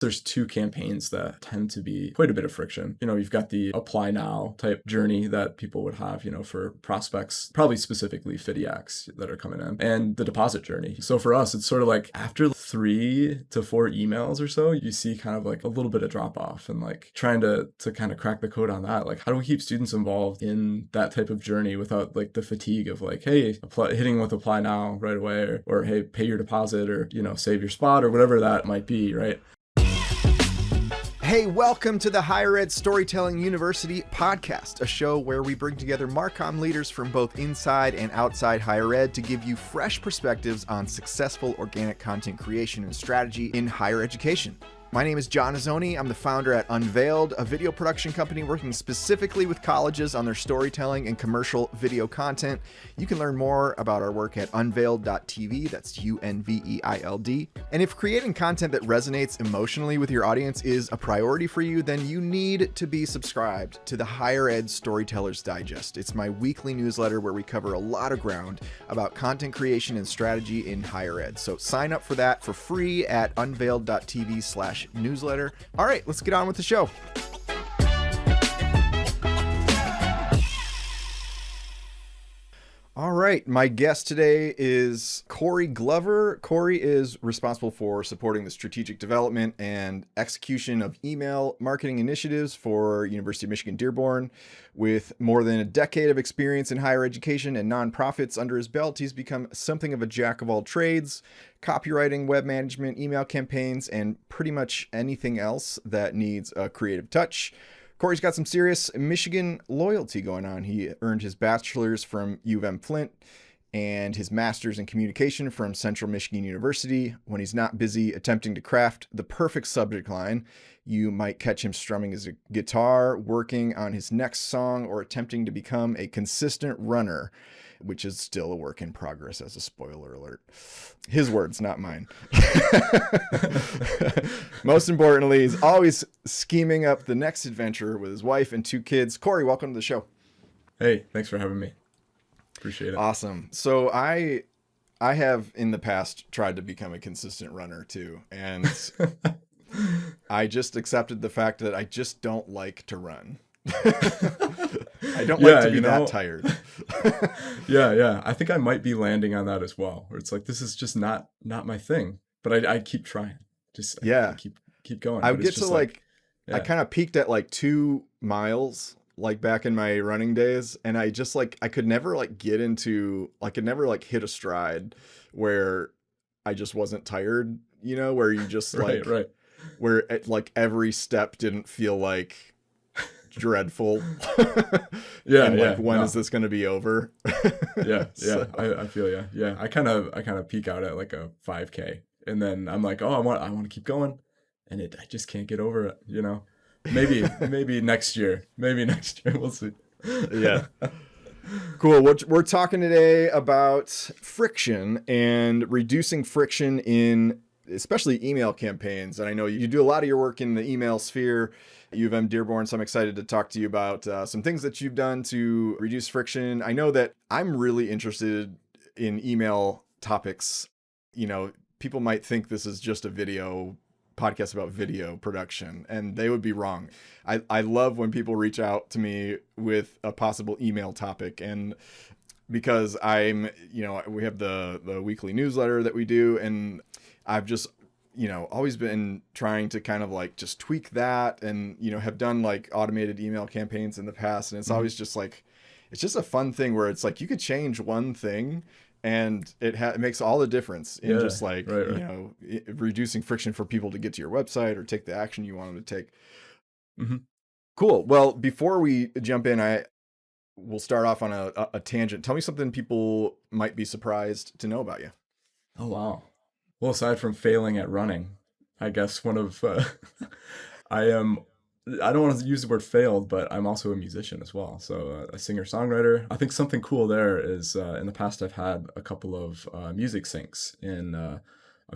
There's two campaigns that tend to be quite a bit of friction. You've got the apply now type journey that people would have, for prospects, probably specifically FIDIACs that are coming in, and the deposit journey. So for us, it's sort of like after 3 to 4 emails or so, you see kind of like a little bit of drop off, and like trying to kind of crack the code on that. Like, how do we keep students involved in that type of journey without like the fatigue of like, hey, hitting with apply now right away, or hey, pay your deposit, or, save your spot, or whatever that might be, right? Hey, welcome to the Higher Ed Storytelling University podcast, a show where we bring together Marcom leaders from both inside and outside higher ed to give you fresh perspectives on successful organic content creation and strategy in higher education. My name is John Azzoni. I'm the founder at Unveiled, a video production company working specifically with colleges on their storytelling and commercial video content. You can learn more about our work at unveiled.tv. That's UNVEILD. And if creating content that resonates emotionally with your audience is a priority for you, then you need to be subscribed to the Higher Ed Storytellers Digest. It's my weekly newsletter where we cover a lot of ground about content creation and strategy in higher ed. So sign up for that for free at unveiled.tv/newsletter. All right, let's get on with the show. All right, my guest today is Cory Glover. Cory is responsible for supporting the strategic development and execution of email marketing initiatives for University of Michigan Dearborn. With more than a decade of experience in higher education and nonprofits under his belt, he's become something of a jack of all trades: copywriting, web management, email campaigns, and pretty much anything else that needs a creative touch. Cory's got some serious Michigan loyalty going on. He earned his bachelor's from U of M Flint and his master's in communication from Central Michigan University. When he's not busy attempting to craft the perfect subject line, you might catch him strumming his guitar, working on his next song, or attempting to become a consistent runner, which is still a work in progress, as a spoiler alert. His words, not mine. Most importantly, he's always scheming up the next adventure with his wife and 2 kids. Cory, welcome to the show. Hey, thanks for having me. Appreciate it. Awesome. So I have in the past tried to become a consistent runner too, and I just accepted the fact that I just don't like to run. I don't like to be that tired. Yeah. I think I might be landing on that as well, where it's like, this is just not my thing, but I keep trying. Keep going. I would get to I kind of peaked at like 2 miles, like back in my running days. And I just I could never hit a stride where I just wasn't tired, where you just right. Where every step didn't feel like dreadful. When is this going to be over? So. I feel you. Yeah, I kind of peak out at like a 5K, and then I'm like, oh, I want to keep going, and I just can't get over it. Maybe next year. We'll see. Yeah. Cool. We're talking today about friction and reducing friction in especially email campaigns. And I know you do a lot of your work in the email sphere, U of M Dearborn, so I'm excited to talk to you about some things that you've done to reduce friction. I know that I'm really interested in email topics. People might think this is just a video podcast about video production, and they would be wrong. I love when people reach out to me with a possible email topic, and because we have the weekly newsletter that we do, and I've just, always been trying to kind of just tweak that, and, have done automated email campaigns in the past. And it's always just it's just a fun thing where it's you could change one thing and it makes all the difference in reducing friction for people to get to your website or take the action you want them to take. Mm-hmm. Cool. Well, before we jump in, we'll start off on a tangent. Tell me something people might be surprised to know about you. Oh, wow. Well, aside from failing at running, I guess one of, I don't want to use the word failed, but I'm also a musician as well. So a singer-songwriter. I think something cool there is in the past I've had a couple of music syncs in a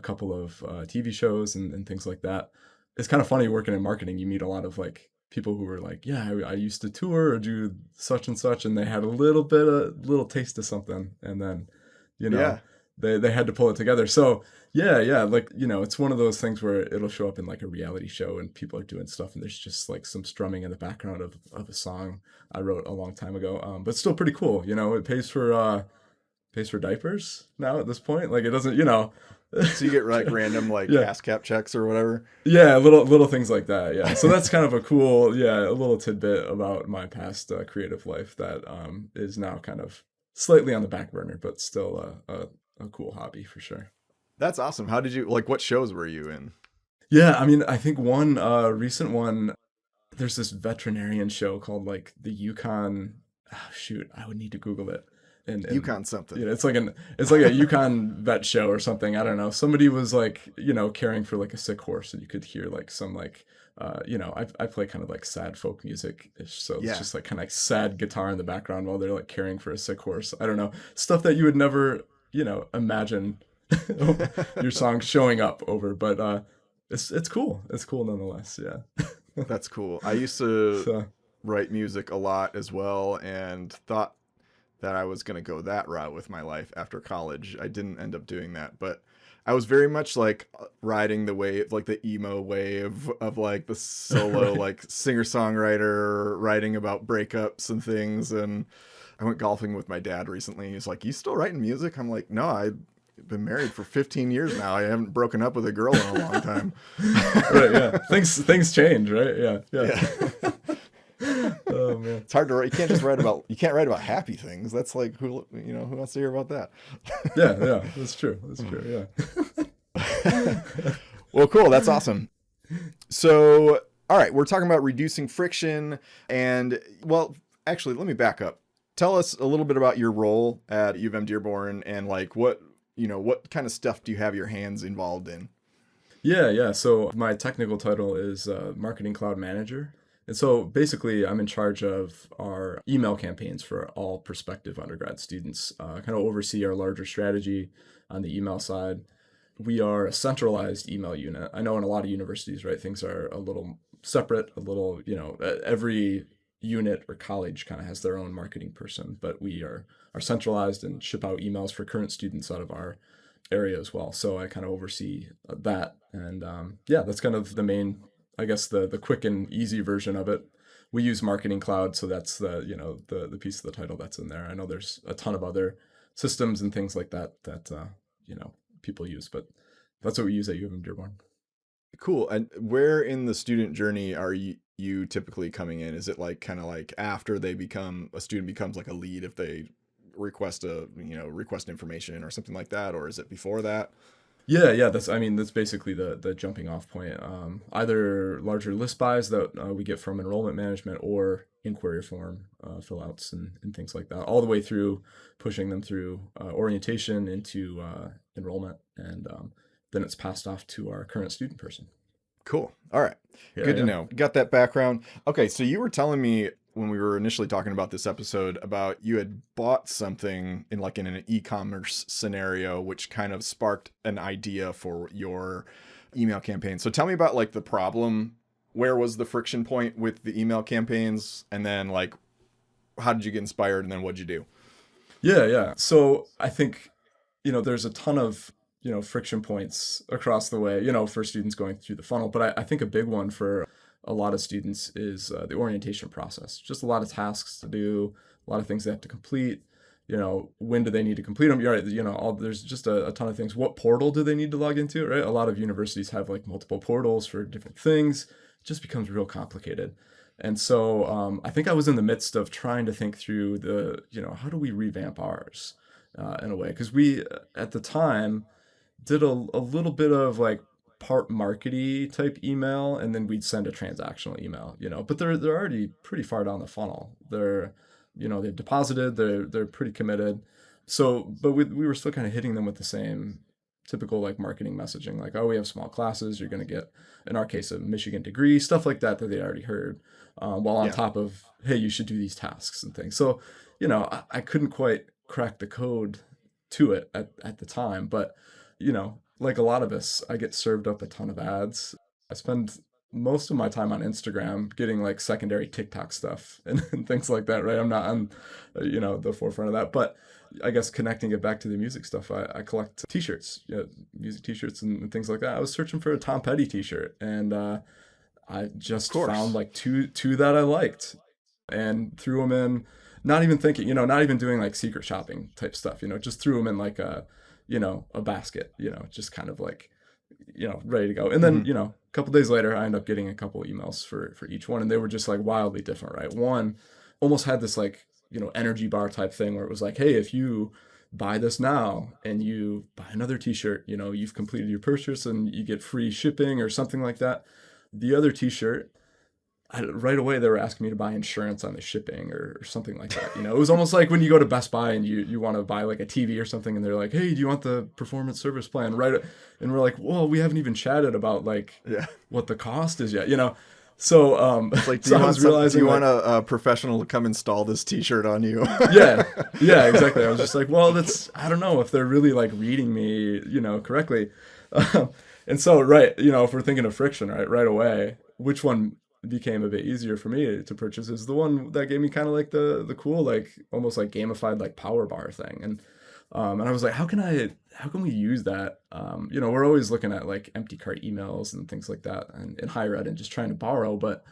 couple of TV shows and things like that. It's kind of funny working in marketing. You meet a lot of people who were I used to tour or do such and such, and they had a little taste of something, and then they had to pull it together. So yeah, like, it's one of those things where it'll show up in like a reality show and people are doing stuff and there's just like some strumming in the background of a song I wrote a long time ago. But still pretty cool. It pays for diapers now at this point. Like it doesn't, So you get like random like yeah. ASCAP checks or whatever. Yeah, little things like that. Yeah, so that's kind of a cool, a little tidbit about my past creative life that is now kind of slightly on the back burner, but still a cool hobby for sure. That's awesome. How did you like? What shows were you in? Yeah, I mean, I think one recent one. There's this veterinarian show called like the Yukon. Oh, shoot, I would need to Google it. And UConn something. it's like a Yukon vet show or something. I don't know. Somebody was like, caring for like a sick horse, and you could hear like some like, I play kind of like sad folk music ish, so it's just like kind of like sad guitar in the background while they're like caring for a sick horse. I don't know, stuff that you would never, imagine your song showing up over, but it's cool. It's cool nonetheless. Yeah. That's cool. I used to So write music a lot as well, and thought that I was going to go that route with my life after college. I didn't end up doing that, but I was very much like riding the wave, like the emo wave of like the solo, right. like singer-songwriter writing about breakups and things. And I went golfing with my dad recently. He's like, "You still writing music?" I'm like, "No, I've been married for 15 years now. I haven't broken up with a girl in a long time." Right, yeah. Things change, right? Yeah. Yeah. Oh man. It's hard to write. You can't write about happy things. That's like, who wants to hear about that? Yeah, that's true. Yeah. Well, cool. That's awesome. So, all right, we're talking about reducing friction, and well, actually, let me back up. Tell us a little bit about your role at U of M Dearborn, and like what kind of stuff do you have your hands involved in? Yeah. So my technical title is Marketing Cloud Manager. And so basically, I'm in charge of our email campaigns for all prospective undergrad students, kind of oversee our larger strategy on the email side. We are a centralized email unit. I know in a lot of universities, right, things are a little separate, a little, every unit or college kind of has their own marketing person, but we are centralized and ship out emails for current students out of our area as well. So I kind of oversee that. And that's kind of the main, I guess, the quick and easy version of it. We use Marketing Cloud, so that's the piece of the title that's in there. I know there's a ton of other systems and things like that people use, but that's what we use at U of M Dearborn. Cool. And where in the student journey are you typically coming in? Is it like kind of like after a student becomes like a lead if they request information or something like that, or is it before that? Yeah. That's basically the jumping off point. Either larger list buys that we get from enrollment management or inquiry form fill outs and things like that, all the way through pushing them through orientation into enrollment, and then it's passed off to our current student person. Cool. All right. Yeah, Good to yeah. know. Got that background. Okay, so you were telling me when we were initially talking about this episode about you had bought something in an e-commerce scenario, which kind of sparked an idea for your email campaign. So tell me about like the problem. Where was the friction point with the email campaigns? And then like, how did you get inspired? And then what'd you do? Yeah. So I think, there's a ton of, friction points across the way, for students going through the funnel. But I think a big one for a lot of students is the orientation process. Just a lot of tasks to do, a lot of things they have to complete. When do they need to complete them? You're right. There's just a ton of things. What portal do they need to log into, right? A lot of universities have like multiple portals for different things. It just becomes real complicated. And so I think I was in the midst of trying to think through how do we revamp ours in a way? Because we, at the time, did a little bit of like part markety type email, and then we'd send a transactional email, but they're already pretty far down the funnel. They've deposited, they're pretty committed. So, but we were still kind of hitting them with the same typical like marketing messaging, like, oh, we have small classes, you're going to get, in our case, a Michigan degree, stuff like that they already heard, while on Yeah. top of, hey, you should do these tasks and things. So, I couldn't quite crack the code to it at the time, but like a lot of us, I get served up a ton of ads. I spend most of my time on Instagram getting like secondary TikTok stuff and things like that, right? I'm not on, the forefront of that, but I guess connecting it back to the music stuff, I collect t-shirts, music t-shirts and things like that. I was searching for a Tom Petty t-shirt, and I just found like two that I liked and threw them in, not even thinking, not even doing like secret shopping type stuff, just threw them in like a basket, just kind of like, ready to go. And then, a couple days later, I end up getting a couple emails for each one, and they were just like wildly different, right? One almost had this like, energy bar type thing where it was like, hey, if you buy this now and you buy another t-shirt, you've completed your purchase and you get free shipping or something like that. The other t-shirt, right away they were asking me to buy insurance on the shipping or something like that. It was almost like when you go to Best Buy and you want to buy like a TV or something, and they're like, hey, do you want the performance service plan, right? And we're like, well, we haven't even chatted about like what the cost is yet, So it's like, do you want a professional to come install this t-shirt on you? yeah exactly. I was just like, well, I don't know if they're really like reading me correctly. And so right, if we're thinking of friction, right away, which one became a bit easier for me to purchase is the one that gave me kind of like the cool, like almost like gamified like power bar thing. And I was like, how can we use that? We're always looking at like empty cart emails and things like that and in higher ed and just trying to borrow, but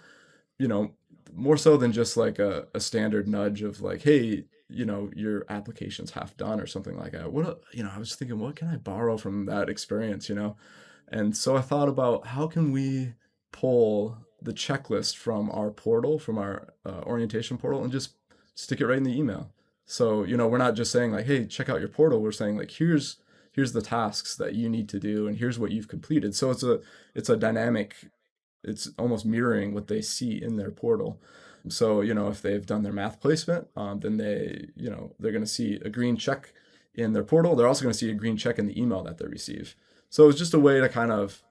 more so than just like a standard nudge of like, hey, your application's half done or something like that. I was thinking, what can I borrow from that experience, And so I thought about how can we pull the checklist from our portal, from our orientation portal, and just stick it right in the email. So, we're not just saying like, hey, check out your portal. We're saying like, here's the tasks that you need to do, and here's what you've completed. So it's a dynamic, it's almost mirroring what they see in their portal. So, if they've done their math placement, then they're going to see a green check in their portal. They're also going to see a green check in the email that they receive. So it's just a way to kind of,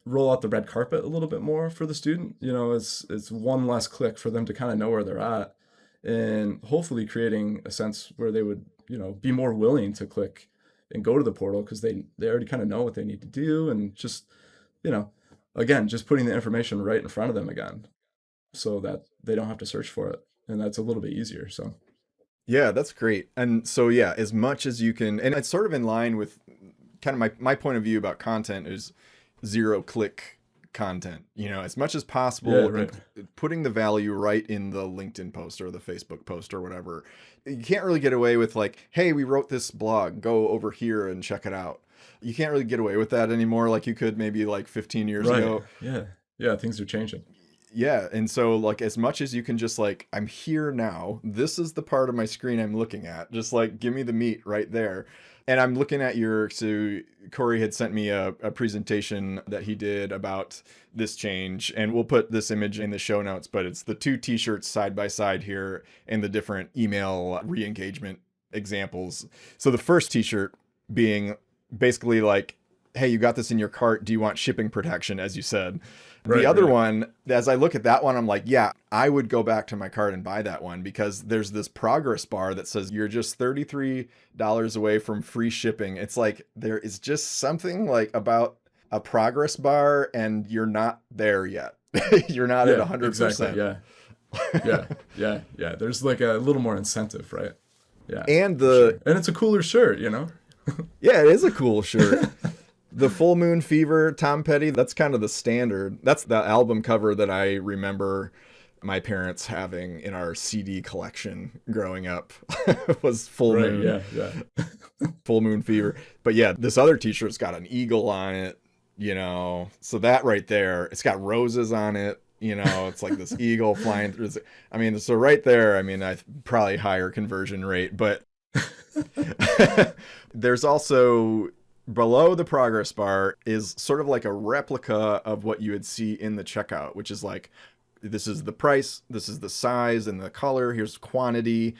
roll out the red carpet a little bit more for the student. It's one less click for them to kind of know where they're at, and hopefully creating a sense where they would, be more willing to click and go to the portal because they already kind of know what they need to do, and just, again, just putting the information right in front of them again so that they don't have to search for it. And that's a little bit easier. So. Yeah, that's great. And so, yeah, as much as you can, and it's sort of in line with kind of my point of view about content is 0-click content, as much as possible, right. Putting the value right in the LinkedIn post or the Facebook post or whatever. You can't really get away with like, hey, we wrote this blog, go over here and check it out. You can't really get away with that anymore like you could maybe like 15 years ago. Yeah, things are changing. Yeah, and so like as much as you can just like, I'm here now, this is the part of my screen I'm looking at, just like give me the meat right there. And I'm looking at so Cory had sent me a presentation that he did about this change, and we'll put this image in the show notes, but it's the two t-shirts side by side here and the different email re-engagement examples. So the first t-shirt being basically like, hey, you got this in your cart, do you want shipping protection, as you said. The other one, as I look at that one, I'm like, yeah, I would go back to my cart and buy that one because there's this progress bar that says you're just $33 away from free shipping. It's like there is just something like about a progress bar and you're not there yet. You're not at 100%. Exactly, yeah. There's like a little more incentive, right? Yeah. And and it's a cooler shirt, Yeah, it is a cool shirt. The Full Moon Fever, Tom Petty, that's kind of the standard. That's the album cover that I remember my parents having in our CD collection growing up was Full Moon. Yeah. Full Moon Fever. But yeah, this other t-shirt's got an eagle on it, So that right there, it's got roses on it, it's like this eagle flying through. So right there, I probably higher conversion rate, but there's also below the progress bar is sort of like a replica of what you would see in the checkout, which is like, this is the price, this is the size and the color, here's quantity.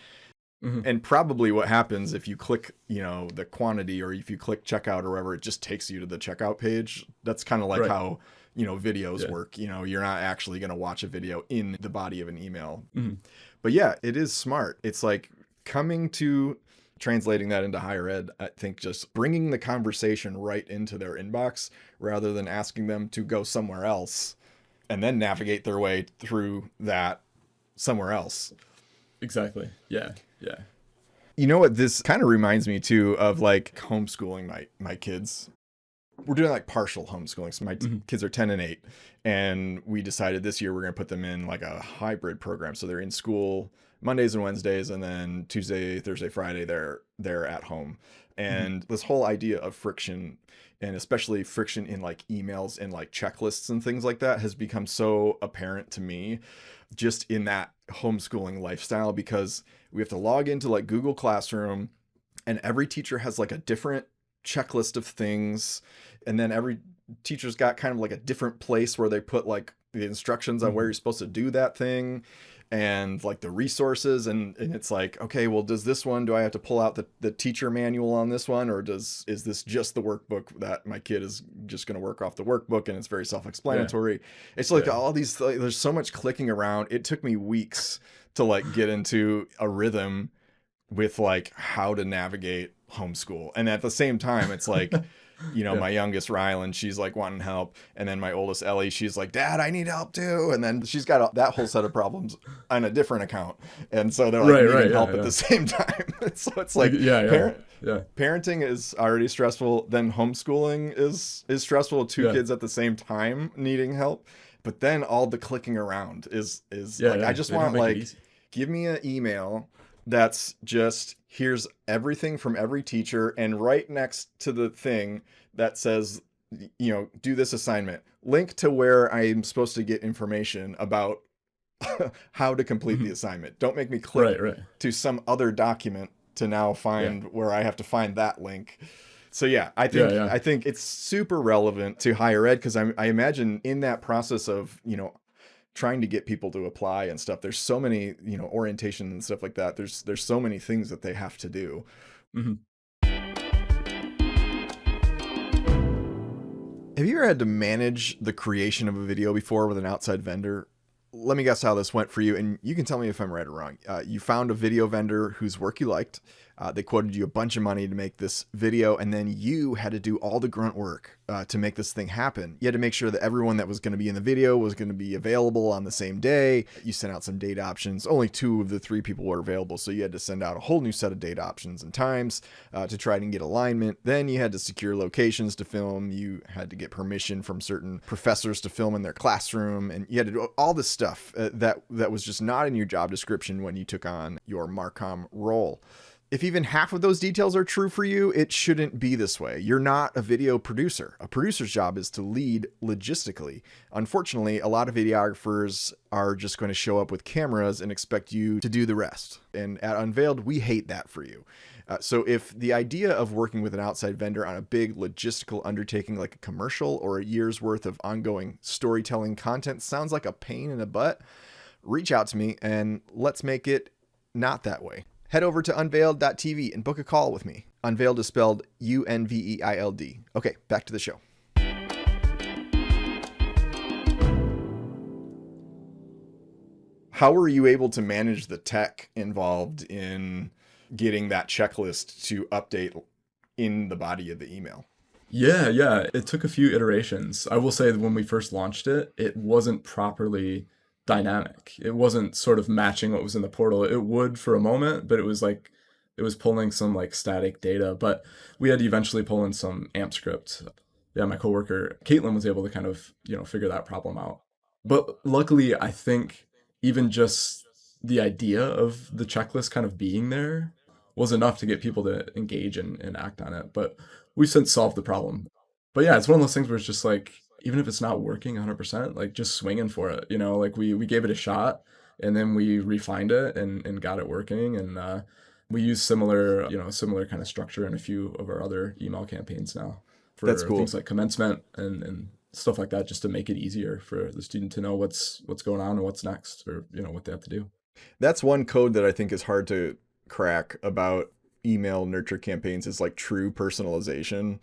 Mm-hmm. And probably what happens if you click, the quantity, or if you click checkout or wherever, it just takes you to the checkout page. That's kind of like how, videos work. You're not actually going to watch a video in the body of an email. Mm-hmm. But yeah, it is smart. It's like translating that into higher ed, I think just bringing the conversation right into their inbox rather than asking them to go somewhere else and then navigate their way through that somewhere else. Exactly. Yeah. Yeah. You know what? This kind of reminds me too of like homeschooling my kids. We're doing like partial homeschooling. So my kids are 10 and 8. And we decided this year we're going to put them in like a hybrid program. So they're in school Mondays and Wednesdays, and then Tuesday, Thursday, Friday, they're at home. And this whole idea of friction, and especially friction in like emails and like checklists and things like that, has become so apparent to me just in that homeschooling lifestyle, because we have to log into like Google Classroom, and every teacher has like a different checklist of things, and then every teacher's got kind of like a different place where they put like the instructions on where you're supposed to do that thing, and like the resources, and it's like, okay, well, do I have to pull out the teacher manual on this one, or is this just the workbook that my kid is just going to work off the workbook, and it's very self-explanatory. It's like all these, like, there's so much clicking around. It took me weeks to like get into a rhythm with like how to navigate homeschool. And at the same time, it's like, you know, my youngest Rylan, she's like wanting help. And then my oldest Ellie, she's like, Dad, I need help too. And then she's got that whole set of problems on a different account. And so they're like needing help at the same time. So it's like, parenting is already stressful. Then homeschooling is stressful. Two kids at the same time needing help. But then all the clicking around is like, I just want like, give me an email that's just, here's everything from every teacher, and right next to the thing that says, you know, do this assignment, link to where I'm supposed to get information about how to complete the assignment. Don't make me click to some other document to now find where I have to find that link. So yeah, I think it's super relevant to higher ed, because I imagine in that process of, you know, trying to get people to apply and stuff, there's so many, you know, orientation and stuff like that. There's so many things that they have to do. Have you ever had to manage the creation of a video before with an outside vendor? Let me guess how this went for you, and you can tell me if I'm right or wrong. You found a video vendor whose work you liked. They quoted you a bunch of money to make this video, and then you had to do all the grunt work to make this thing happen. You had to make sure that everyone that was going to be in the video was going to be available on the same day. You sent out some date options. Only 2 of the 3 people were available, so you had to send out a whole new set of date options and times to try and get alignment. Then you had to secure locations to film. You had to get permission from certain professors to film in their classroom, and you had to do all this stuff that was just not in your job description when you took on your Marcom role. If even half of those details are true for you, it shouldn't be this way. You're not a video producer. A producer's job is to lead logistically. Unfortunately, a lot of videographers are just going to show up with cameras and expect you to do the rest. And at Unveiled, we hate that for you. So if the idea of working with an outside vendor on a big logistical undertaking like a commercial or a year's worth of ongoing storytelling content sounds like a pain in the butt, reach out to me and let's make it not that way. Head over to unveiled.tv and book a call with me. Unveiled is spelled Unveiled. Okay, back to the show. How were you able to manage the tech involved in getting that checklist to update in the body of the email? Yeah. It took a few iterations. I will say that when we first launched it, it wasn't properly dynamic. It wasn't sort of matching what was in the portal. It would for a moment, but it was pulling some like static data, but we had to eventually pull in some AMP script. Yeah, my coworker Caitlin was able to kind of, you know, figure that problem out. But luckily, I think even just the idea of the checklist kind of being there was enough to get people to engage and act on it. But we've since solved the problem. But yeah, it's one of those things where it's just like, even if it's not working 100%, like just swinging for it, you know, like we gave it a shot and then we refined it and got it working. And we use similar kind of structure in a few of our other email campaigns now for That's cool. Things like commencement and stuff like that, just to make it easier for the student to know what's going on and what's next, or, you know, what they have to do. That's one code that I think is hard to crack about email nurture campaigns, is like true personalization.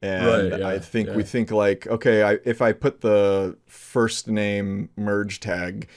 And I think we think like, okay, if I put the first name merge tag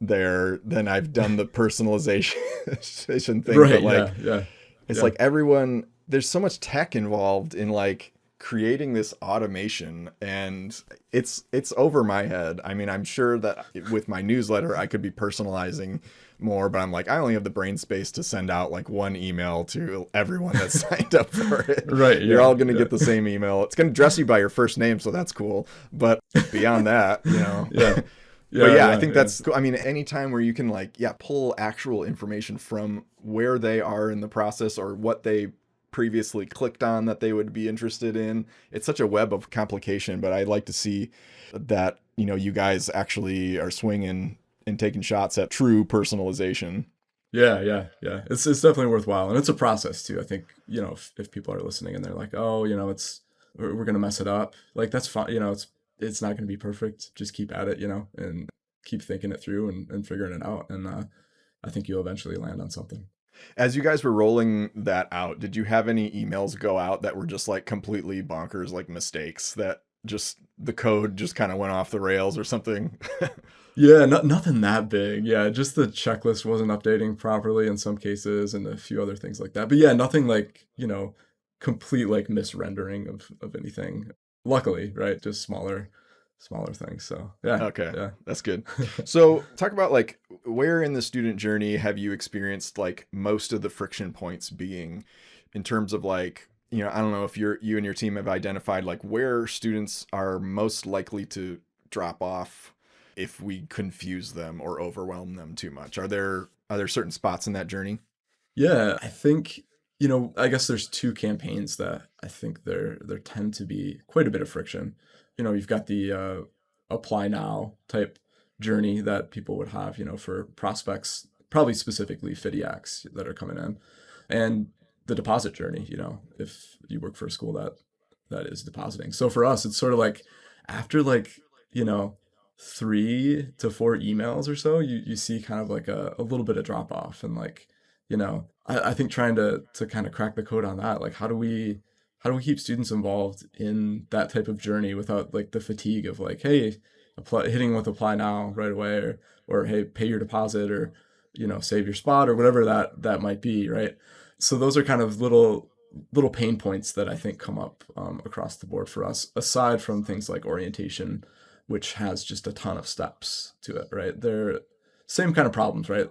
there, then I've done the personalization thing. Right, but like, it's like everyone, there's so much tech involved in like creating this automation, and it's over my head. I mean, I'm sure that with my newsletter I could be personalizing more, but I'm like, I only have the brain space to send out like one email to everyone that's signed up for it. Right. You're Yeah. all going to Yeah. get the same email. It's going to address you by your first name, so that's cool. But beyond that, Yeah. But yeah, I Yeah. think Yeah. that's cool. I mean, anytime where you can like, yeah, pull actual information from where they are in the process or what they previously clicked on that they would be interested in. It's such a web of complication, but I'd like to see that, you guys actually are swinging and taking shots at true personalization. Yeah, yeah, yeah. It's definitely worthwhile, and it's a process too. I think if people are listening and they're like, oh, we're gonna mess it up, like that's fine. It's not gonna be perfect. Just keep at it, and keep thinking it through and figuring it out. And I think you'll eventually land on something. As you guys were rolling that out, did you have any emails go out that were just like completely bonkers, like mistakes that just the code just kind of went off the rails or something? Yeah, nothing that big. Yeah, just the checklist wasn't updating properly in some cases, and a few other things like that. But yeah, nothing like complete like misrendering of anything. Luckily, right? Just smaller things. So yeah, Okay, yeah. that's good. So talk about like where in the student journey have you experienced like most of the friction points being in terms of like, I don't know if you and your team have identified like where students are most likely to drop off if we confuse them or overwhelm them too much. Are there certain spots in that journey? Yeah, I think, I guess there's two campaigns that I think there tend to be quite a bit of friction. You've got the apply now type journey that people would have, for prospects, probably specifically FIDIACs that are coming in, and the deposit journey, if you work for a school that is depositing. So for us, it's sort of like after like, 3 to 4 emails or so, you see kind of like a little bit of drop off. And like, I think trying to kind of crack the code on that, like how do we keep students involved in that type of journey without like the fatigue of like, hey, hitting with apply now right away, or hey, pay your deposit, or save your spot, or whatever that might be, right? So those are kind of little pain points that I think come up across the board for us, aside from things like orientation, which has just a ton of steps to it, right? They're same kind of problems, right?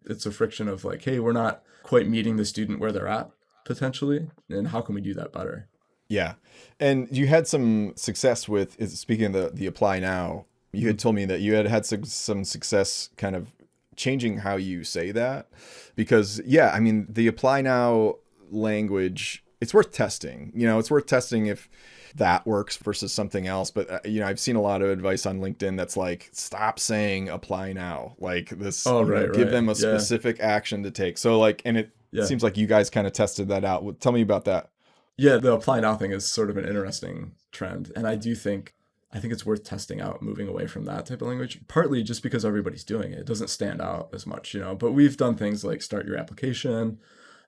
It's a friction of like, hey, we're not quite meeting the student where they're at potentially, and how can we do that better? Yeah. And you had some success with, speaking of the apply now, you had told me that you had some success kind of changing how you say that, because yeah, I mean, the apply now language, it's worth testing. It's worth testing if that works versus something else. But I've seen a lot of advice on LinkedIn that's like, stop saying apply now, like this, Oh, right, give right. them a Yeah, specific action to take. So like, and it yeah. seems like you guys kind of tested that out. Tell me about that. Yeah, the apply now thing is sort of an interesting trend. And I think it's worth testing out moving away from that type of language, partly just because everybody's doing it. It doesn't stand out as much, but we've done things like start your application.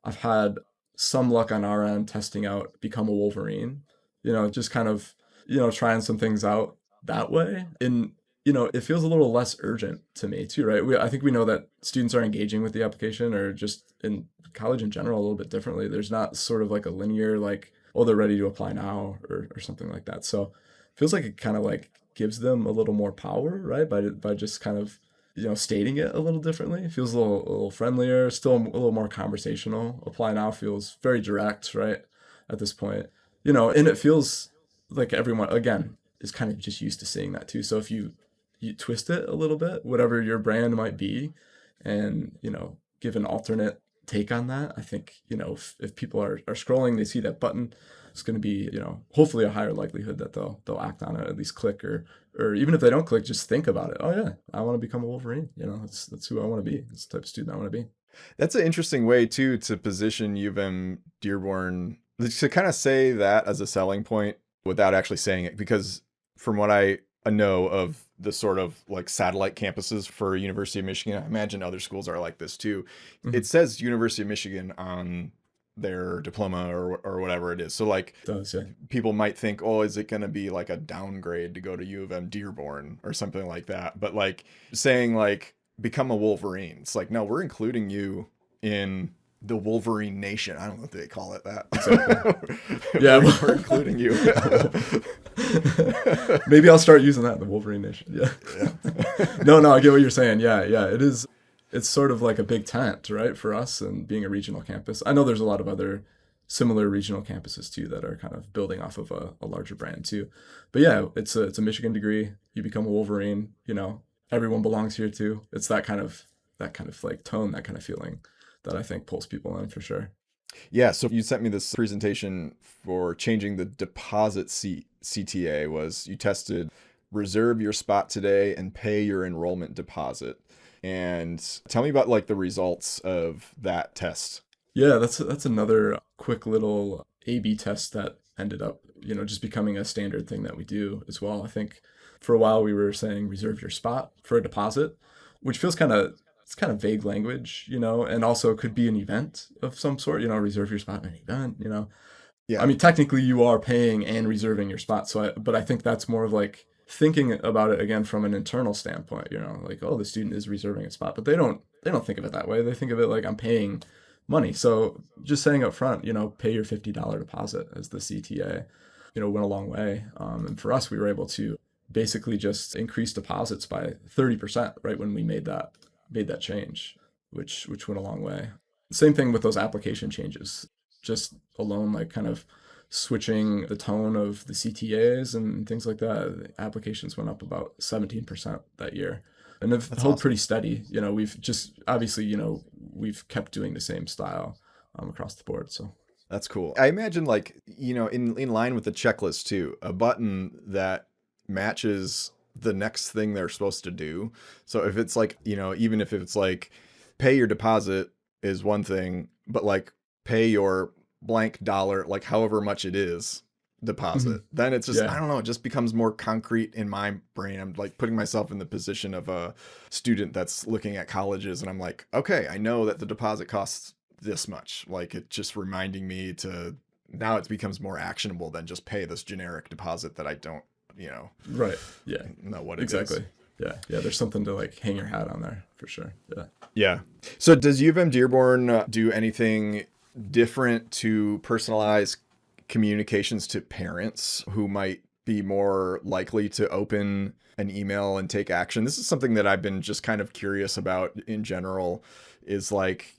I've had some luck on our end testing out become a Wolverine, just kind of, trying some things out that way. And, it feels a little less urgent to me too, right? I think we know that students are engaging with the application, or just in college in general, a little bit differently. There's not sort of like a linear, like, oh, they're ready to apply now, or something like that. So it feels like it kind of like gives them a little more power, right? By just kind of, stating it a little differently. It feels a little friendlier, still a little more conversational. Apply now feels very direct, right? At this point, and it feels like everyone, again, is kind of just used to seeing that too. So if you twist it a little bit, whatever your brand might be, and give an alternate take on that, I think if people are scrolling, they see that button, it's going to be hopefully a higher likelihood that they'll act on it, at least click, or even if they don't click, just think about it. Oh yeah, I want to become a Wolverine. That's who I want to be. That's the type of student I want to be. That's an interesting way too to position U of M Dearborn, to kind of say that as a selling point without actually saying it, because from what I know of the sort of like satellite campuses for University of Michigan, I imagine other schools are like this too. Mm-hmm. It says University of Michigan on their diploma or whatever it is. So like It does, yeah. people might think, oh, is it going to be like a downgrade to go to U of M Dearborn or something like that? But like saying like become a Wolverine, it's like, no, we're including you in the Wolverine Nation. I don't know if they call it that. Exactly. Yeah. We're including you. Maybe I'll start using that in the Wolverine Nation. Yeah. No, I get what you're saying. Yeah. It is. It's sort of like a big tent, right, for us and being a regional campus. I know there's a lot of other similar regional campuses too that are kind of building off of a larger brand too. But yeah, it's a Michigan degree. You become a Wolverine. Everyone belongs here too. It's that kind of like tone, that kind of feeling that I think pulls people in for sure. Yeah, so you sent me this presentation for changing the deposit CTA. Was you tested reserve your spot today and pay your enrollment deposit. And tell me about like the results of that test. Yeah, that's another quick little A/B test that ended up, just becoming a standard thing that we do as well. I think for a while we were saying reserve your spot for a deposit, which feels it's kind of vague language, and also could be an event of some sort, reserve your spot in an event. I Yeah. mean, technically you are paying and reserving your spot. But I think that's more of like thinking about it again from an internal standpoint, like, oh, the student is reserving a spot, but they don't think of it that way. They think of it like I'm paying money. So just saying up front, pay your $50 deposit as the CTA, went a long way. And for us, we were able to basically just increase deposits by 30%, right, when we made that change, which went a long way. Same thing with those application changes, just alone, like kind of switching the tone of the CTAs and things like that. The applications went up about 17% that year, and have held Awesome. pretty steady. We've just obviously, we've kept doing the same style across the board. So That's cool. I imagine like, in line with the checklist too, a button that matches the next thing they're supposed to do. So if it's like, even if it's like pay your deposit is one thing, but like pay your blank dollar, like however much it is, deposit, then it's just, I yeah, don't know, it just becomes more concrete in my brain. I'm like putting myself in the position of a student that's looking at colleges and I'm like, okay, I know that the deposit costs this much. Like it just reminding me to, now it becomes more actionable than just pay this generic deposit that I don't, right, yeah, know what it is. exactly. Yeah, there's something to like hang your hat on there for sure. Yeah. Yeah. So does U of M Dearborn do anything different to personalize communications to parents who might be more likely to open an email and take action? This is something that I've been just kind of curious about in general, is like,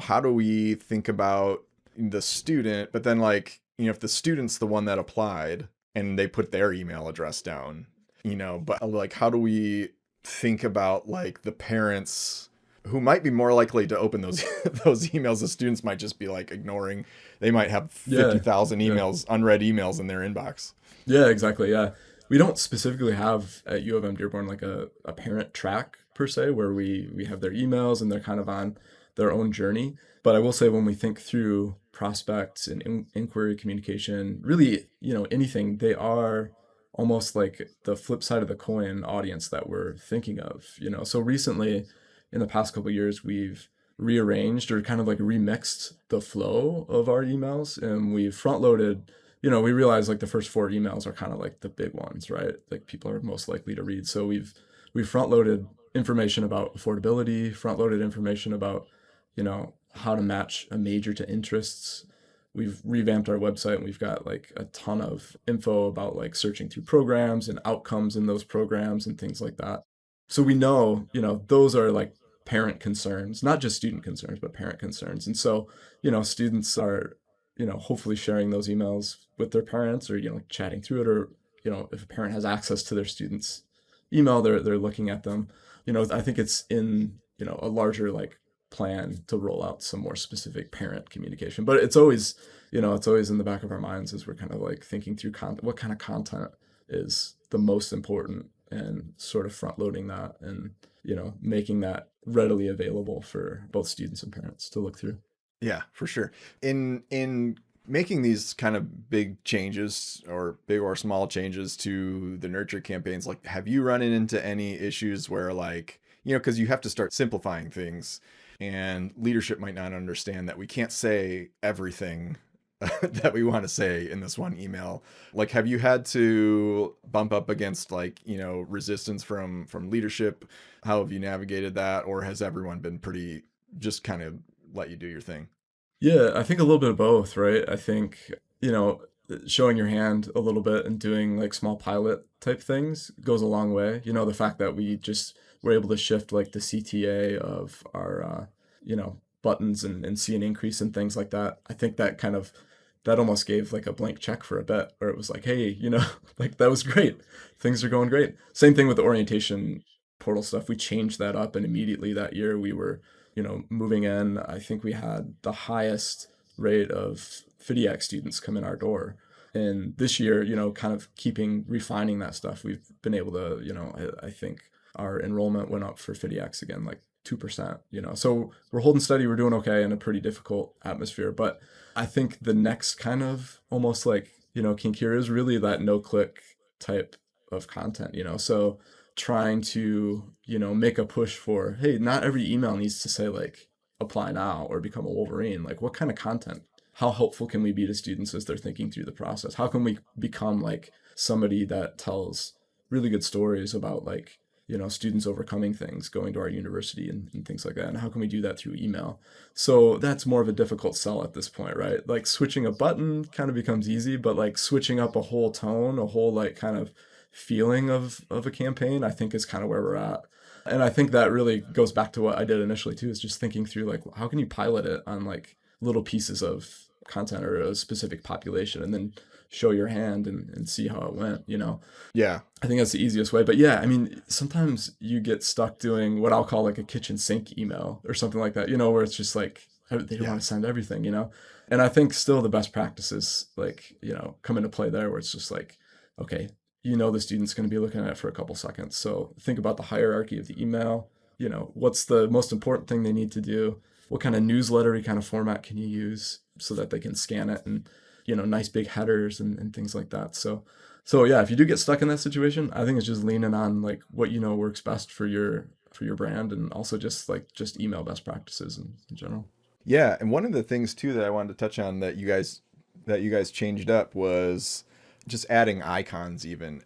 how do we think about the student, but then like, if the student's the one that applied and they put their email address down, but like, how do we think about like the parents who might be more likely to open those those emails? The students might just be like ignoring. They might have 50,000 emails, unread emails in their inbox. Yeah, exactly. Yeah. We don't specifically have at U of M Dearborn like a parent track per se where we have their emails and they're kind of on their own journey. But I will say when we think through prospects and inquiry communication, really, anything, they are almost like the flip side of the coin audience that we're thinking of. So recently, in the past couple of years, we've rearranged or kind of like remixed the flow of our emails, and we've front loaded. We realize like the first 4 emails are kind of like the big ones, right? Like people are most likely to read. So we've front loaded information about affordability, front loaded information about, how to match a major to interests. We've revamped our website and we've got like a ton of info about like searching through programs and outcomes in those programs and things like that. So we know, those are like parent concerns, not just student concerns, but parent concerns. And so, students are, hopefully sharing those emails with their parents or, chatting through it, or, if a parent has access to their students' email, they're looking at them. I think it's in, a larger like plan to roll out some more specific parent communication, but it's always in the back of our minds as we're kind of like thinking through what kind of content is the most important, and sort of front loading that and, making that readily available for both students and parents to look through. Yeah, for sure. In making these kind of big changes, or big or small changes to the nurture campaigns, like have you run into any issues where like, because you have to start simplifying things and leadership might not understand that we can't say everything that we want to say in this one email. Like, have you had to bump up against like, resistance from leadership? How have you navigated that? Or has everyone been pretty just kind of let you do your thing? Yeah, I think a little bit of both, right? I think, you know, showing your hand a little bit and doing like small pilot type things goes a long way. You know, the fact that we just were able to shift like the CTA of our, buttons and see an increase in things like that. I think that kind of, that almost gave like a blank check for a bit, where it was like, hey, like that was great. Things are going great. Same thing with the orientation portal stuff. We changed that up, and immediately that year we were moving in. I think we had the highest rate of FIDIAC students come in our door. And this year, kind of refining that stuff, we've been able to, I think our enrollment went up for FIDIACs again, like 2%, So we're holding steady. We're doing okay in a pretty difficult atmosphere. But I think the next kind of almost like, kink here is really that no click type of content, So trying to, make a push for, hey, not every email needs to say like apply now or become a Wolverine. Like what kind of content? How helpful can we be to students as they're thinking through the process? How can we become like somebody that tells really good stories about like, students overcoming things, going to our university and things like that? And how can we do that through email? So that's more of a difficult sell at this point, right? Like switching a button kind of becomes easy, but like switching up a whole tone, a whole like kind of feeling of a campaign, I think is kind of where we're at. And I think that really goes back to what I did initially too, is just thinking through like how can you pilot it on like little pieces of content or a specific population, and then show your hand and see how it went. Yeah. I think that's the easiest way. But yeah, I mean, sometimes you get stuck doing what I'll call like a kitchen sink email or something like that, where it's just like they don't want to send everything. And I think still the best practices like, come into play there, where it's just like, okay, the student's going to be looking at it for a couple seconds. So think about the hierarchy of the email. What's the most important thing they need to do? What kind of newslettery kind of format can you use so that they can scan it, and, nice big headers and things like that. So yeah, if you do get stuck in that situation, I think it's just leaning on like what works best for your brand, and also just email best practices in general. Yeah, and one of the things too that I wanted to touch on that you guys changed up was just adding icons. Even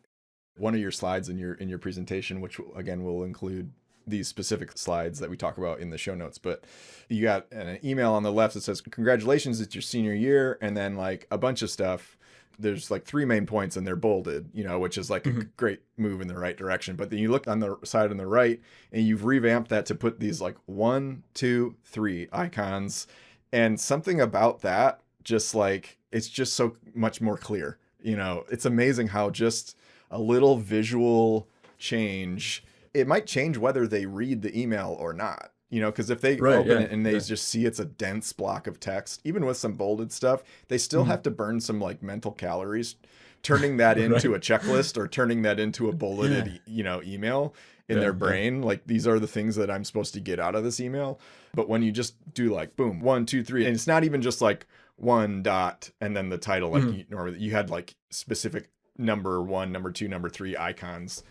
one of your slides in your presentation, which again will include these specific slides that we talk about in the show notes, but you got an email on the left that says congratulations, it's your senior year, and then like a bunch of stuff. There's like 3 main points and they're bolded, which is like a great move in the right direction. But then you look on the side on the right and you've revamped that to put these like 1, 2, 3 icons, and something about that just like it's just so much more clear. It's amazing how just a little visual change, it might change whether they read the email or not. Because if they open it and they just see it's a dense block of text, even with some bolded stuff, they still have to burn some like mental calories, turning that into a checklist or turning that into a bulleted, email in their brain. Like these are the things that I'm supposed to get out of this email. But when you just do like, boom, 1, 2, 3, and it's not even just like 1 dot and then the title, like normally you had like specific number 1, number 2, number 3 icons.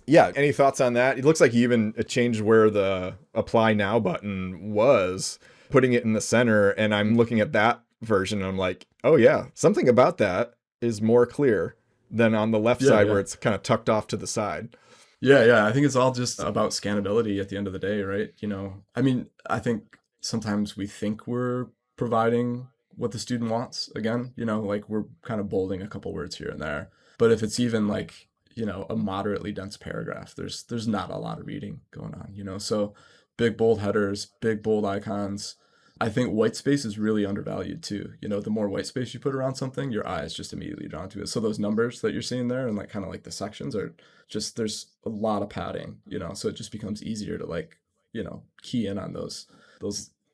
Yeah. Any thoughts on that? It looks like you even changed where the apply now button was, putting it in the center. And I'm looking at that version and I'm like, oh yeah, something about that is more clear than on the left side where it's kind of tucked off to the side. Yeah. I think it's all just about scannability at the end of the day, right? I mean, I think sometimes we think we're providing what the student wants again, like we're kind of bolding a couple words here and there. But if it's even like, a moderately dense paragraph, there's not a lot of reading going on, so big bold headers, big bold icons. I think white space is really undervalued too. The more white space you put around something, your eyes just immediately drawn to it. So those numbers that you're seeing there and like kind of like the sections are just, there's a lot of padding, so it just becomes easier to like, key in on those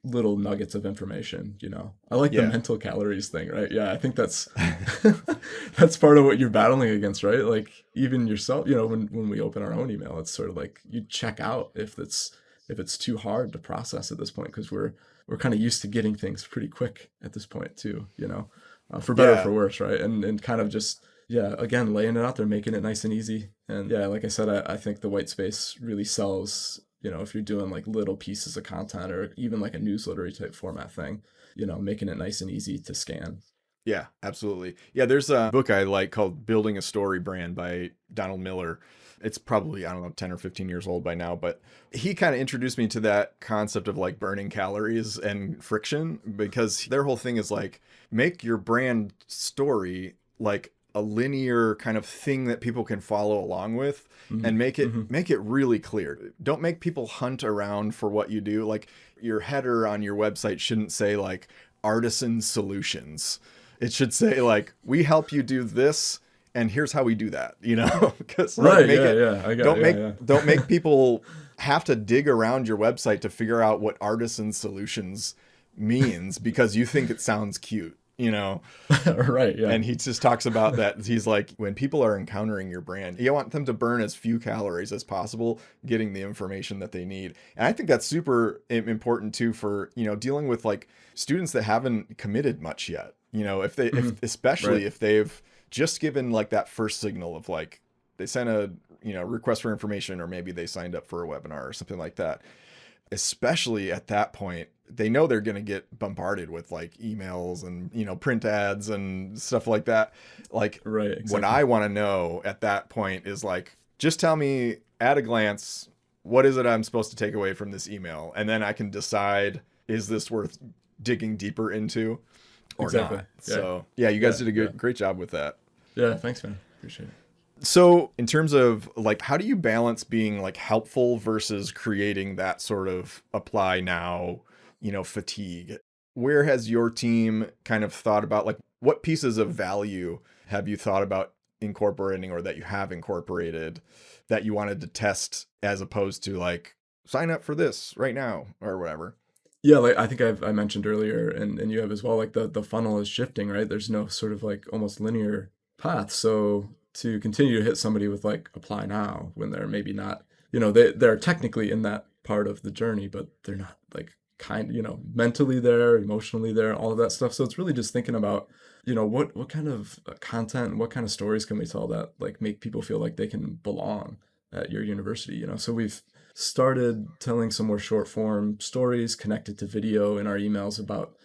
little nuggets of information. I like the mental calories thing, right? Yeah, I think that's that's part of what you're battling against, right? Like even yourself, when we open our own email, it's sort of like you check out if it's too hard to process at this point, because we're kind of used to getting things pretty quick at this point too, for better or for worse, right? And kind of just again laying it out there, making it nice and easy. And like I said, I think the white space really sells. If you're doing like little pieces of content or even like a newsletter type format thing, making it nice and easy to scan. Yeah, absolutely. Yeah, there's a book I like called Building a Story Brand by Donald Miller. It's probably, I don't know, 10 or 15 years old by now, but he kind of introduced me to that concept of like burning calories and friction, because their whole thing is like, make your brand story like a linear kind of thing that people can follow along with, Hmm. and make it Hmm. really clear. Don't make people hunt around for what you do. Like, your header on your website shouldn't say like artisan solutions. It should say like, we help you do this, and here's how we do that, because like, Right. make Yeah. it, Yeah. I got. Yeah. Yeah. don't make people have to dig around your website to figure out what artisan solutions means because you think it sounds cute. Right. Yeah. And he just talks about that. He's like, when people are encountering your brand, you want them to burn as few calories as possible, getting the information that they need. And I think that's super important too for, dealing with like students that haven't committed much yet. Especially Right. if they've just given like that first signal of like, they sent a, request for information, or maybe they signed up for a webinar or something like that. Especially at that point, they know they're going to get bombarded with like emails and, print ads and stuff like that. Like, Right. what Exactly. I want to know at that point is like, just tell me at a glance, what is it I'm supposed to take away from this email? And then I can decide, is this worth digging deeper into or Exactly. not? Yeah. So yeah, you guys Yeah. did a Yeah. great job with that. Yeah. Thanks, man. Appreciate it. So in terms of like, how do you balance being like helpful versus creating that sort of apply now, fatigue? Where has your team kind of thought about like, what pieces of value have you thought about incorporating, or that you have incorporated, that you wanted to test, as opposed to like, sign up for this right now or whatever? Yeah, like I think I mentioned earlier, and you have as well, like the funnel is shifting, right? There's no sort of like almost linear path. So to continue to hit somebody with like apply now when they're maybe not, they're technically in that part of the journey, but they're not like mentally there, emotionally there, all of that stuff. So it's really just thinking about, what kind of content, what kind of stories can we tell that like make people feel like they can belong at your university. So we've started telling some more short form stories connected to video in our emails about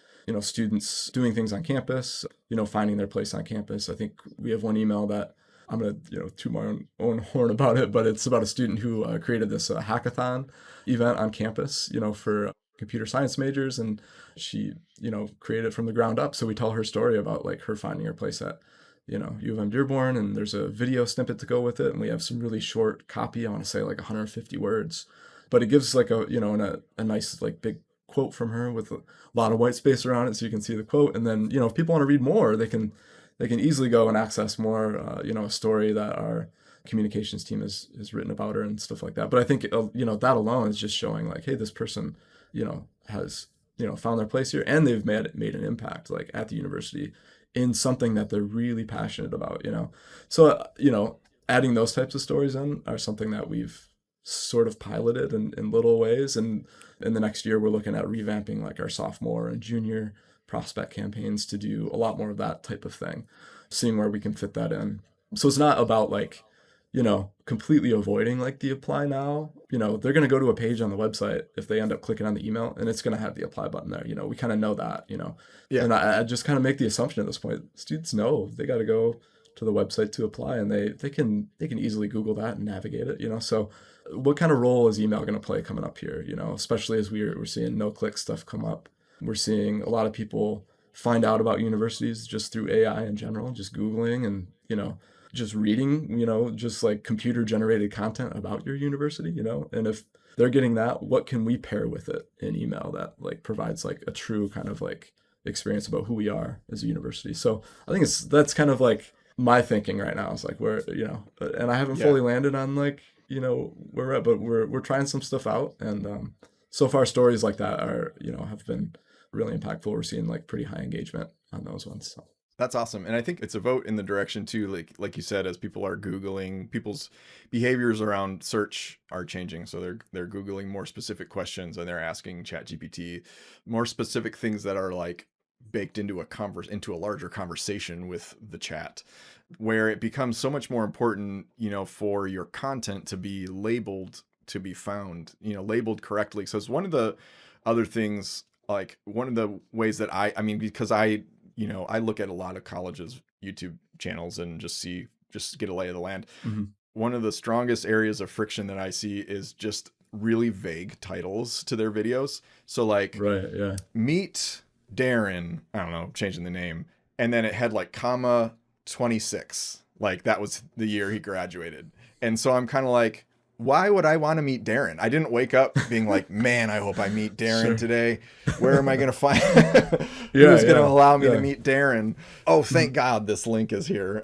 students doing things on campus, finding their place on campus. I think we have one email that I'm gonna toot my own horn about it, but it's about a student who created this hackathon event on campus, for computer science majors, and she created it from the ground up. So we tell her story about like her finding her place at U of M Dearborn, and there's a video snippet to go with it, and we have some really short copy. I want to say like 150 words, but it gives like a nice like big quote from her with a lot of white space around it, so you can see the quote. And then if people want to read more, they can easily go and access more, a story that our communications team has written about her and stuff like that. But I think that alone is just showing like, hey, this person has found their place here, and they've made an impact like at the university in something that they're really passionate about. So adding those types of stories in are something that we've sort of piloted in little ways, and in the next year we're looking at revamping like our sophomore and junior prospect campaigns to do a lot more of that type of thing, seeing where we can fit that in. So it's not about like completely avoiding like the apply now. They're going to go to a page on the website if they end up clicking on the email, and it's going to have the apply button there. We kind of know that. Yeah. And I just kind of make the assumption at this point, students know they got to go to the website to apply, and they can easily Google that and navigate it. So what kind of role is email going to play coming up here? Especially as we're seeing no-click stuff come up. We're seeing a lot of people find out about universities just through AI in general, just Googling and, just reading, just like computer generated content about your university, and if they're getting that, what can we pair with it in email that like provides like a true kind of like experience about who we are as a university? So I think that's kind of like my thinking right now. It's like and I haven't Yeah. fully landed on like, where we're at, but we're trying some stuff out. And so far stories like that are, have been really impactful. We're seeing like pretty high engagement on those ones. So. That's awesome. And I think it's a vote in the direction too, like you said, as people are Googling, people's behaviors around search are changing. So they're Googling more specific questions, and they're asking ChatGPT more specific things that are like baked into into a larger conversation with the chat, where it becomes so much more important, for your content to be labeled, to be found, labeled correctly. So it's one of the other things, like one of the ways that I mean, because I look at a lot of colleges' YouTube channels and just get a lay of the land. Mm-hmm. one of the strongest areas of friction that I see is just really vague titles to their videos. So like, Right. Yeah. meet Darren, I don't know, changing the name. And then it had like comma 26. Like that was the year he graduated. And so I'm kind of like, why would I want to meet Darren? I didn't wake up being like, man, I hope I meet Darren Sure. today. Where am I going to find Yeah, who's going to yeah, allow me to yeah. meet Darren? Oh, thank God this link is here.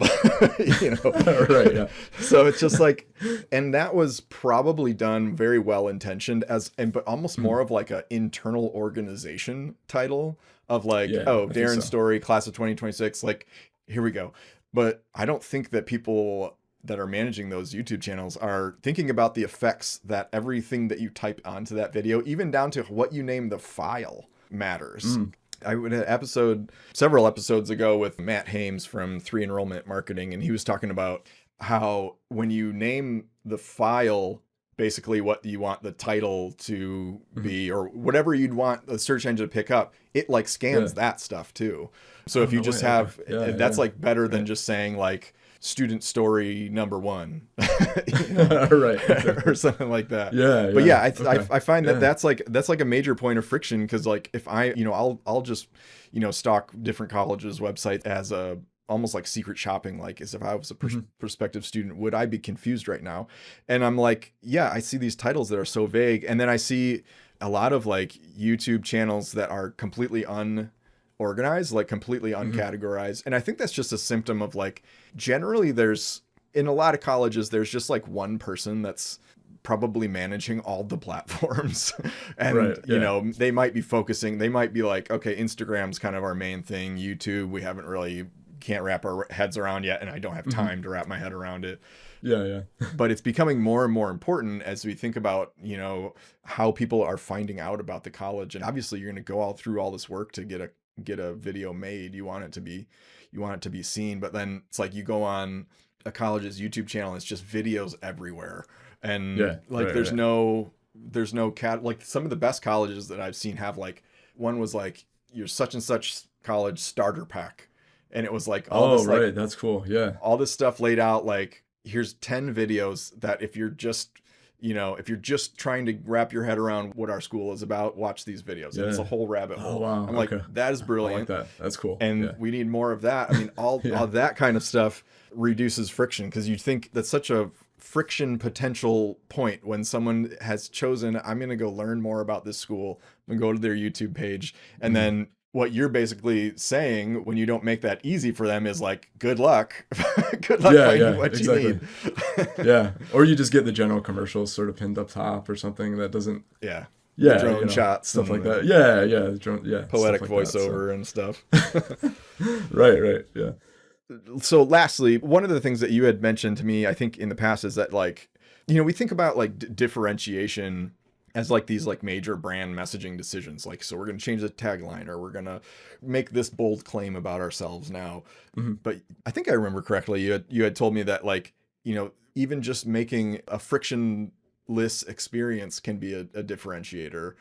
You know. Right. Yeah. So it's just like, and that was probably done very well intentioned but almost more of like a internal organization title of like, Yeah, oh, I think Darren's so. story, class of 2026, like, here we go. But I don't think that people that are managing those YouTube channels are thinking about the effects that everything that you type onto that video, even down to what you name the file, matters. I would have several episodes ago with Matt Hames from 3 Enrollment Marketing, and he was talking about how when you name the file basically what you want the title to be or whatever you'd want the search engine to pick up, it like scans that stuff too. So Oh, if you no just way. have, Okay. Yeah, that's yeah. like better than Right. just saying like student story number 1 Right. Exactly. or something like that. Yeah. But Yeah. yeah, Okay. I find that Yeah. that's like a major point of friction because like if I, I'll just, stalk different colleges' websites as a almost like secret shopping, like as if I was a prospective student, would I be confused right now? And I'm like, yeah, I see these titles that are so vague. And then I see a lot of like YouTube channels that are completely unorganized, like completely uncategorized. And I think that's just a symptom of like, generally in a lot of colleges, there's just like one person that's probably managing all the platforms and Right, yeah. they might be like, okay, Instagram's kind of our main thing, YouTube we can't wrap our heads around yet, and I don't have time to wrap my head around it. Yeah. Yeah. But it's becoming more and more important as we think about how people are finding out about the college. And obviously you're going to go all through all this work to get a video made. You want it to be seen, but then it's like you go on a college's YouTube channel and it's just videos everywhere. And Yeah. like Right, there's right. no like some of the best colleges that I've seen have like, one was like your such and such college starter pack, and it was like all Oh, this right. like That's cool. Yeah. all this stuff laid out, like here's 10 videos that if you're just trying to wrap your head around what our school is about, watch these videos. And it's a Yeah. whole rabbit Oh, hole. wow. I'm like, Okay. that is I like brilliant. that. That's cool. And Yeah. we need more of that. I mean, all Yeah. that kind of stuff reduces friction, because you think that's such a friction potential point when someone has chosen, I'm going to go learn more about this school and go to their YouTube page. And then what you're basically saying when you don't make that easy for them is like, good luck. Good luck finding what you need. Yeah. Or you just get the general commercials sort of pinned up top or something that doesn't. Yeah. Yeah. Drone shots. Stuff like and that. Yeah. Yeah. Drone, yeah. Poetic stuff like that, so. voiceover and stuff. Right. Right. Yeah. So lastly, one of the things that you had mentioned to me, I think in the past, is that like, we think about like differentiation as like these like major brand messaging decisions. Like, so we're going to change the tagline, or we're going to make this bold claim about ourselves now. But I think I remember correctly, you had told me that like, even just making a frictionless experience can be a differentiator.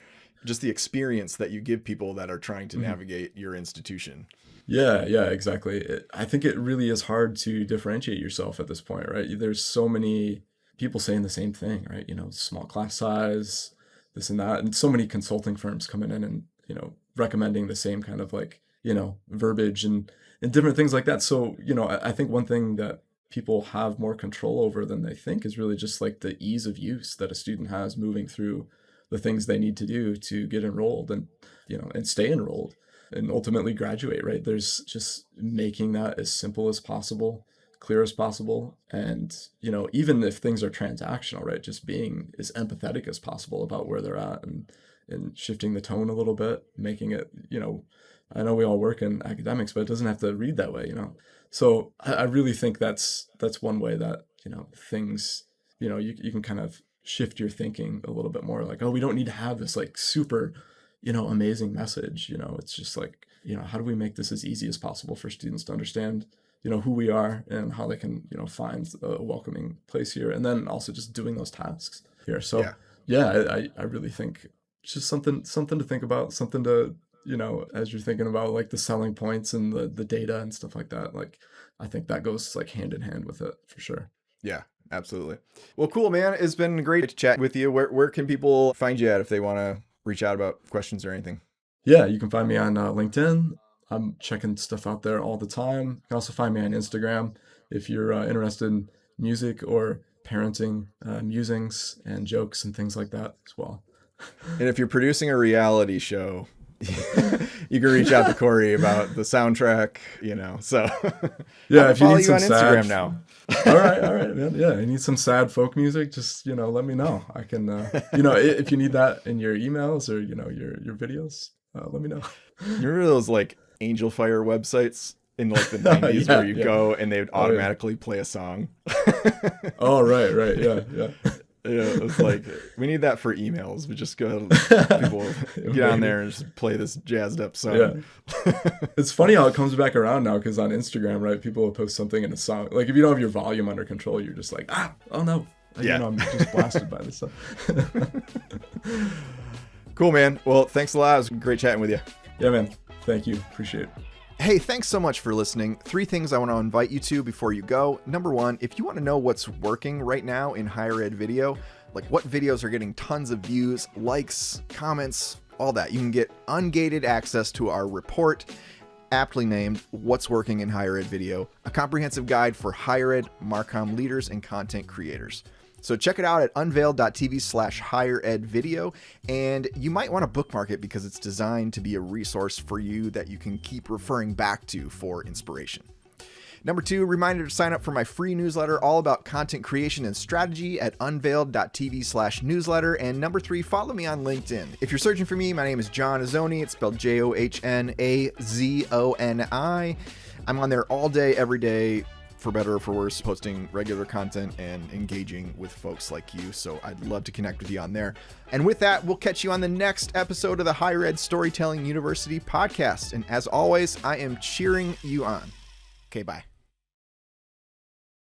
Just the experience that you give people that are trying to navigate your institution. Yeah, yeah, exactly. I think it really is hard to differentiate yourself at this point, right? There's so many people saying the same thing, right? Small class size, this and that, and so many consulting firms coming in and, recommending the same kind of like, verbiage and different things like that. So, I think one thing that people have more control over than they think is really just like the ease of use that a student has moving through the things they need to do to get enrolled and, and stay enrolled and ultimately graduate, right? There's just making that as simple as possible, clear as possible. And, even if things are transactional, right, just being as empathetic as possible about where they're at and shifting the tone a little bit, making it, I know we all work in academics, but it doesn't have to read that way, So I really think that's one way that, things, you can kind of shift your thinking a little bit more like, oh, we don't need to have this like super amazing message. It's just like, how do we make this as easy as possible for students to understand, who we are and how they can, find a welcoming place here. And then also just doing those tasks here. So I really think it's just something to think about, something to, as you're thinking about like the selling points and the data and stuff like that. Like, I think that goes like hand in hand with it for sure. Yeah, absolutely. Well, cool, man. It's been great to chat with you. Where can people find you at if they want to reach out about questions or anything? Yeah, you can find me on LinkedIn. I'm checking stuff out there all the time. You can also find me on Instagram if you're interested in music or parenting musings and jokes and things like that as well. And if you're producing a reality show, you can reach out to Cory about the soundtrack, so Yeah, if you follow need you on some Instagram sad, now. all right, man. Yeah, you need some sad folk music, just, let me know. I can, if you need that in your emails or, your videos, let me know. You remember those like Angel Fire websites in like the 90s where you go and they would automatically play a song? Oh, right. Yeah. Yeah, it was like, we need that for emails. We just go, people get on there and just play this jazzed up song. Yeah. It's funny how it comes back around now, because on Instagram, right, people will post something in a song. Like if you don't have your volume under control, you're just like, oh no. Yeah. I'm just blasted by this stuff. Cool, man. Well, thanks a lot. It was great chatting with you. Yeah, man. Thank you. Appreciate it. Hey, thanks so much for listening. 3 things I want to invite you to before you go. Number 1, if you want to know what's working right now in higher ed video, like what videos are getting tons of views, likes, comments, all that, you can get ungated access to our report, aptly named What's Working in Higher Ed Video, a comprehensive guide for higher ed Marcom leaders and content creators. So check it out at unveiled.tv/higheredvideo, and you might want to bookmark it because it's designed to be a resource for you that you can keep referring back to for inspiration. Number 2, reminder to sign up for my free newsletter all about content creation and strategy at unveiled.tv/newsletter. And number 3, follow me on LinkedIn. If you're searching for me, my name is John Azzoni. It's spelled Johnazoni. I'm on there all day, every day, for better or for worse, posting regular content and engaging with folks like you. So I'd love to connect with you on there. And with that, we'll catch you on the next episode of the Higher Ed Storytelling University podcast. And as always, I am cheering you on. Okay, bye.